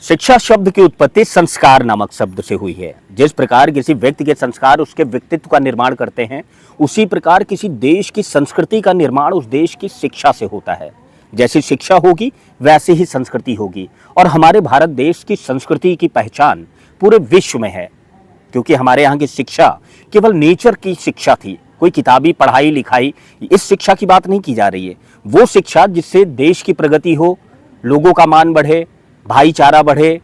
शिक्षा शब्द की उत्पत्ति संस्कार नामक शब्द से हुई है। जिस प्रकार किसी व्यक्ति के संस्कार उसके व्यक्तित्व का निर्माण करते हैं, उसी प्रकार किसी देश की संस्कृति का निर्माण उस देश की शिक्षा से होता है। जैसी शिक्षा होगी वैसी ही संस्कृति होगी। और हमारे भारत देश की संस्कृति की पहचान पूरे विश्व में है, क्योंकि हमारे यहाँ की शिक्षा केवल नेचर की शिक्षा थी। कोई किताबी पढ़ाई लिखाई इस शिक्षा की बात नहीं की जा रही है। वो शिक्षा जिससे देश की प्रगति हो, लोगों का मान बढ़े, भाईचारा बढ़े,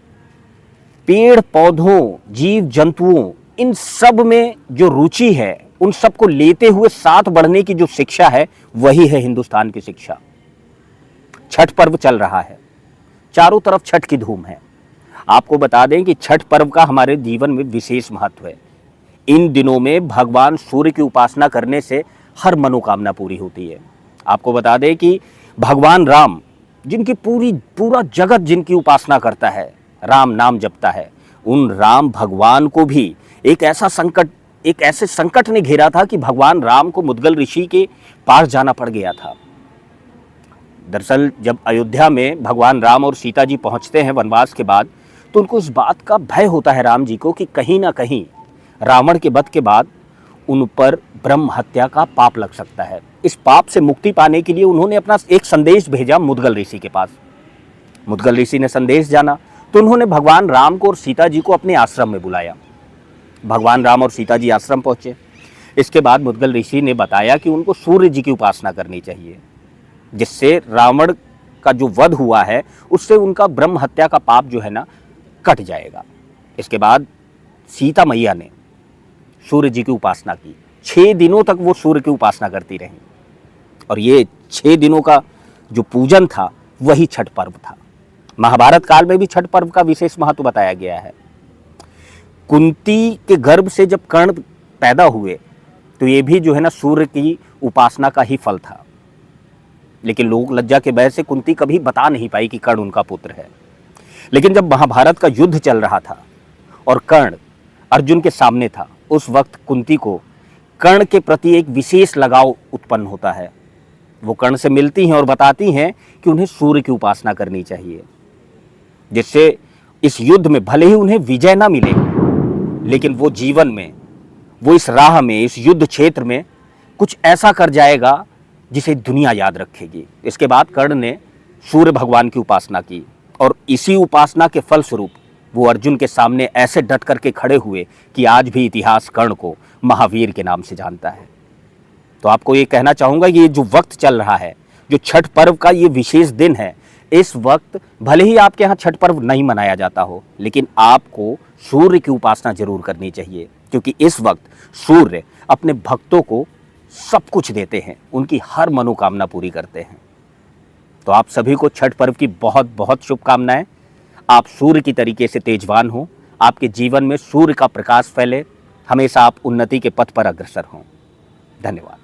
पेड़ पौधों जीव जंतुओं इन सब में जो रुचि है उन सबको लेते हुए साथ बढ़ने की जो शिक्षा है वही है हिंदुस्तान की शिक्षा। छठ पर्व चल रहा है, चारों तरफ छठ की धूम है। आपको बता दें कि छठ पर्व का हमारे जीवन में विशेष महत्व है। इन दिनों में भगवान सूर्य की उपासना करने से हर मनोकामना पूरी होती है। आपको बता दें कि भगवान राम जिनकी पूरा जगत जिनकी उपासना करता है, राम नाम जपता है, उन राम भगवान को भी एक ऐसे संकट ने घेरा था कि भगवान राम को मुद्गल ऋषि के पास जाना पड़ गया था। दरअसल जब अयोध्या में भगवान राम और सीता जी पहुंचते हैं वनवास के बाद, तो उनको इस बात का भय होता है राम जी को कि कहीं ना कहीं रावण के वध के बाद उन पर ब्रह्म हत्या का पाप लग सकता है। इस पाप से मुक्ति पाने के लिए उन्होंने अपना एक संदेश भेजा मुद्गल ऋषि के पास। मुद्गल ऋषि ने संदेश जाना तो उन्होंने भगवान राम को और सीता जी को अपने आश्रम में बुलाया। भगवान राम और सीता जी आश्रम पहुंचे। इसके बाद मुद्गल ऋषि ने बताया कि उनको सूर्य जी की उपासना करनी चाहिए, जिससे रावण का जो वध हुआ है उससे उनका ब्रह्म हत्या का पाप जो है ना कट जाएगा। इसके बाद सीता मैया ने सूर्य जी की उपासना की। 6 दिनों तक वो सूर्य की उपासना करती रहीं और ये 6 दिनों का जो पूजन था वही छठ पर्व था। महाभारत काल में भी छठ पर्व का विशेष महत्व बताया गया है। कुंती के गर्भ से जब कर्ण पैदा हुए तो ये भी जो है ना सूर्य की उपासना का ही फल था, लेकिन लोक लज्जा के भय से कुंती कभी बता नहीं पाई कि कर्ण उनका पुत्र है। लेकिन जब महाभारत का युद्ध चल रहा था और कर्ण अर्जुन के सामने था, उस वक्त कुंती को कर्ण के प्रति एक विशेष लगाव उत्पन्न होता है। वो कर्ण से मिलती हैं और बताती हैं कि उन्हें सूर्य की उपासना करनी चाहिए, जिससे इस युद्ध में भले ही उन्हें विजय ना मिले, लेकिन वो जीवन में, वो इस राह में, इस युद्ध क्षेत्र में कुछ ऐसा कर जाएगा जिसे दुनिया याद रखेगी। इसके बाद कर्ण ने सूर्य भगवान की उपासना की और इसी उपासना के फलस्वरूप वो अर्जुन के सामने ऐसे डट करके खड़े हुए कि आज भी इतिहास कर्ण को महावीर के नाम से जानता है। तो आपको ये कहना चाहूँगा कि ये जो वक्त चल रहा है, जो छठ पर्व का ये विशेष दिन है, इस वक्त भले ही आपके यहाँ छठ पर्व नहीं मनाया जाता हो, लेकिन आपको सूर्य की उपासना जरूर करनी चाहिए, क्योंकि इस वक्त सूर्य अपने भक्तों को सब कुछ देते हैं, उनकी हर मनोकामना पूरी करते हैं। तो आप सभी को छठ पर्व की बहुत बहुत शुभकामनाएं। आप सूर्य की तरीके से तेजवान हो, आपके जीवन में सूर्य का प्रकाश फैले, हमेशा आप उन्नति के पथ पर अग्रसर हों। धन्यवाद।